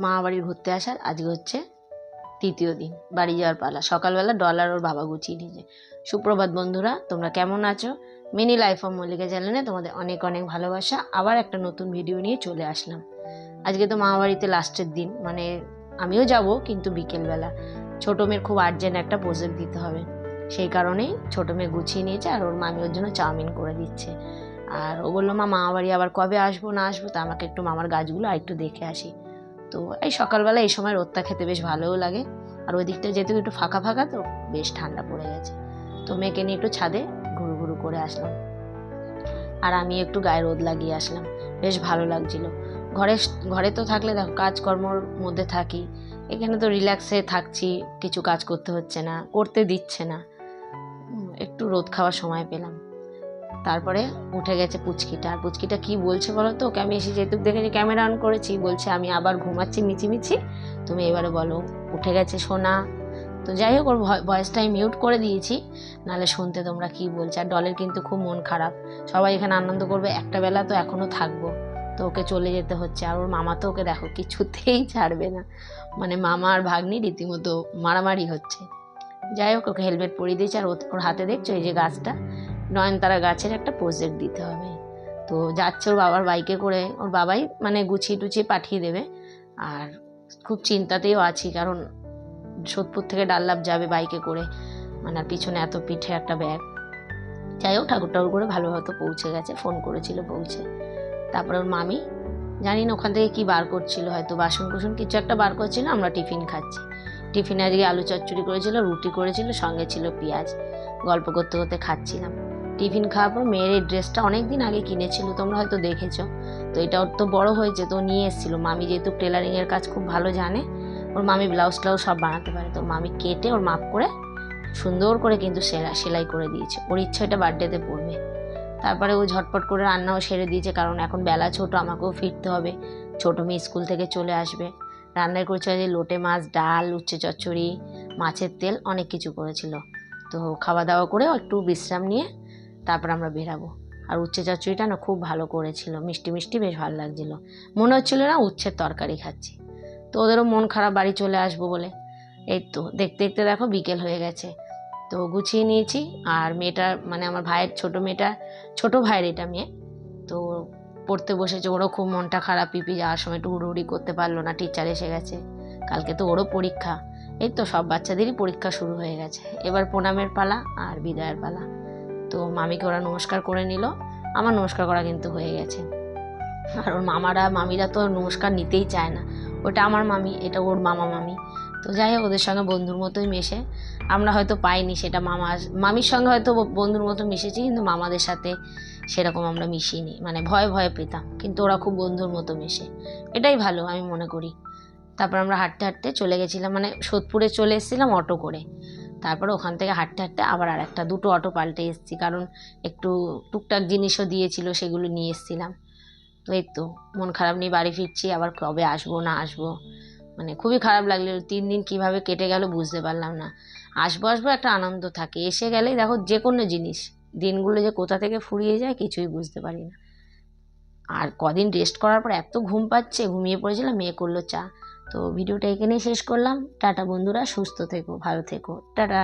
মামা বাড়ি ঘুরতে আসার আজকে হচ্ছে তৃতীয় দিন, বাড়ি যাওয়ার পালা। সকালবেলা ডলার ওর বাবা গুছিয়ে নিয়েছে। সুপ্রভাত বন্ধুরা, তোমরা কেমন আছো? মিনি লাইফ অফ মল্লিকা চ্যানেলে তোমাদের অনেক অনেক ভালোবাসা। আবার একটা নতুন ভিডিও নিয়ে চলে আসলাম। আজকে তো মামা বাড়িতে লাস্টের দিন, মানে আমিও যাব কিন্তু বিকেলবেলা। ছোটো মেয়ের খুব আর্জেন্ট একটা প্রজেক্ট দিতে হবে, সেই কারণেই ছোটো মেয়ে গুছিয়ে নিয়েছে আর ওর মামি ওর জন্য চাউমিন করে দিচ্ছে। আর ও বললো মা মামা বাড়ি আবার কবে আসবো না আসবো, তা আমাকে একটু মামার গাছগুলো আর একটু দেখে আসি। তো এই সকালবেলা এই সময় রোদটা খেতে বেশ ভালোও লাগে। আর ওই দিকটা যেহেতু একটু ফাঁকা ফাঁকা, তো বেশ ঠান্ডা পড়ে গেছে। তো মেয়েকে নিয়ে একটু ছাদে ঘুরু ঘুরু করে আসলাম, আর আমি একটু গায়ে রোদ লাগিয়ে আসলাম। বেশ ভালো লাগছিল। ঘরে তো থাকলে দেখো কাজকর্মর মধ্যে থাকি, এখানে তো রিল্যাক্সে থাকছি, কিছু কাজ করতে হচ্ছে না, করতে দিচ্ছে না। একটু রোদ খাওয়ার সময় পেলাম। তারপরে উঠে গেছে পুচকিটা। আর পুচকিটা কি বলছে বলো তো? ওকে আমি এসে যেহেতু দেখেছি ক্যামেরা অন করেছি, বলছে আমি আবার ঘুমাচ্ছি মিছিমিছি, তুমি এবারে বলো। উঠে গেছে সোনা। তো যাই হোক, ওর ভয়েসটা আমি মিউট করে দিয়েছি, নাহলে শুনতে তোমরা কি বলছে। আর ডলের কিন্তু খুব মন খারাপ। সবাই এখানে আনন্দ করবে, একটা বেলা তো এখনো থাকবো, তো ওকে চলে যেতে হচ্ছে। আর ওর মামা তো ওকে দেখো কিছুতেই ছাড়বে না, মানে মামা আর ভাগ্নি রীতিমতো মারামারি হচ্ছে। যাই হোক, ওকে হেলমেট পরিয়ে দিয়েছে। আর ওর হাতে দেখছো এই যে গাছটা, নয়নতারা গাছের একটা প্রজেক্ট দিতে হবে। তো যাচ্ছে ওর বাবার বাইকে করে, ওর বাবাই মানে গুছিয়ে টুছিয়ে পাঠিয়ে দেবে। আর খুব চিন্তাতেও আছি, কারণ সোদপুর থেকে ডাল্লাভ যাবে বাইকে করে, মানে আর পিছনে এত পিঠে একটা ব্যাগ। যাই হোক, ঠাকুর করে ভালোভাবে পৌঁছে গেছে, ফোন করেছিল পৌঁছে। তারপরে ওর মামি জানি না ওখান থেকে কি বার করছিল, হয়তো বাসন কুসন কিছু একটা বার করছিল। আমরা টিফিন খাচ্ছি। টিফিনে আজকে আলু চচ্চড়ি করেছিল, রুটি করেছিল, সঙ্গে ছিল পেঁয়াজ। গল্প করতে করতে খাচ্ছিলাম। টিফিন খাওয়ার পর মেয়ের এই ড্রেসটা অনেকদিন আগে কিনেছিল, তোমরা হয়তো দেখেছো। তো এটা ওর তো বড় হয়েছে, তো নিয়ে এসেছিলো। মামি যেহেতু টেলারিংয়ের কাজ খুব ভালো জানে, ওর মামি ব্লাউজ ট্লাউজ সব বানাতে পারে, তো মামি কেটে ওর মাপ করে সুন্দর করে কিন্তু সেলাই করে দিয়েছে। ওর ইচ্ছা এটা বার্থডেতে পরবে। তারপরে ও ঝটপট করে রান্নাও সেরে দিয়েছে, কারণ এখন বেলা ছোট, আমাকেও ফিরতে হবে। ছোটো মেয়ে স্কুল থেকে চলে আসবে। রান্নায় করেছিল যে লোটে মাছ, ডাল, উচ্ছে চচ্চড়ি, মাছের তেল, অনেক কিছু করেছিল। তো খাওয়া দাওয়া করে একটু বিশ্রাম নিয়ে তারপর আমরা বেরাবো। আর উচ্ছে চচ্চড়িটা না খুব ভালো করেছিল, মিষ্টি মিষ্টি, বেশ ভালো লাগছিল। মনে হচ্ছিল না উচ্ছের তরকারি খাচ্ছি। তো ওদেরও মন খারাপ, বাড়ি চলে আসবো বলে। এই তো দেখতে দেখতে দেখো বিকেল হয়ে গেছে। তো গুছিয়ে নিয়েছি। আর মেয়েটা, মানে আমার ভাইয়ের ছোটো ভাইয়ের এটা মেয়ে, তো পড়তে বসেছে। ওরও খুব মনটা খারাপ, পিপি যাওয়ার সময় একটু হুড়োহুড়ি করতে পারলো না, টিচার এসে গেছে। কালকে তো ওরও পরীক্ষা। এই তো সব বাচ্চাদেরই পরীক্ষা শুরু হয়ে গেছে। এবার প্রণামের পালা আর বিদায়ের পালা। তো মামিকে ওরা নমস্কার করে নিল, আমার নমস্কার করা কিন্তু হয়ে গেছে। আর ওর মামিরা তো নমস্কার নিতেই চায় না। ওটা আমার মামি, এটা ওর মামি। তো যাই হোক, ওদের সঙ্গে বন্ধুর মতোই মেশে। আমরা হয়তো পাইনি সেটা, মামির সঙ্গে হয়তো বন্ধুর মতো মিশেছি, কিন্তু মামাদের সাথে সেরকম আমরা মিশিনি, মানে ভয়ে ভয়ে পেতাম। কিন্তু ওরা খুব বন্ধুর মতো মেশে, এটাই ভালো আমি মনে করি। তারপর আমরা হাঁটতে হাঁটতে চলে গেছিলাম, মানে সোদপুরে চলে এসেছিলাম অটো করে। তারপর ওখান থেকে হাঁটতে হাঁটতে আবার দুটো অটো পাল্টে এসেছি, কারণ একটু টুকটাক জিনিসও দিয়েছিল, সেগুলো নিয়ে এসেছিলাম। তো এই তো মন খারাপ নিয়ে বাড়ি ফিরছি। আবার কবে আসবো না আসবো, মানে খুবই খারাপ লাগলো। 3 দিন কিভাবে কেটে গেল বুঝতে পারলাম না। আসবো আসবো একটা আনন্দ থাকে, এসে গেলেই দেখো যে কোনো জিনিস, দিনগুলো যে কোথা থেকে ফুরিয়ে যায় কিছুই বুঝতে পারি না। আর কদিন রেস্ট করার পর এত ঘুম পাচ্ছে, ঘুমিয়ে পড়েছিলাম, মেয়ে করলো চা। তো ভিডিওটা এখানেই শেষ করলাম। টাটা বন্ধুরা, সুস্থ থেকো, ভালো থেকো, টাটা।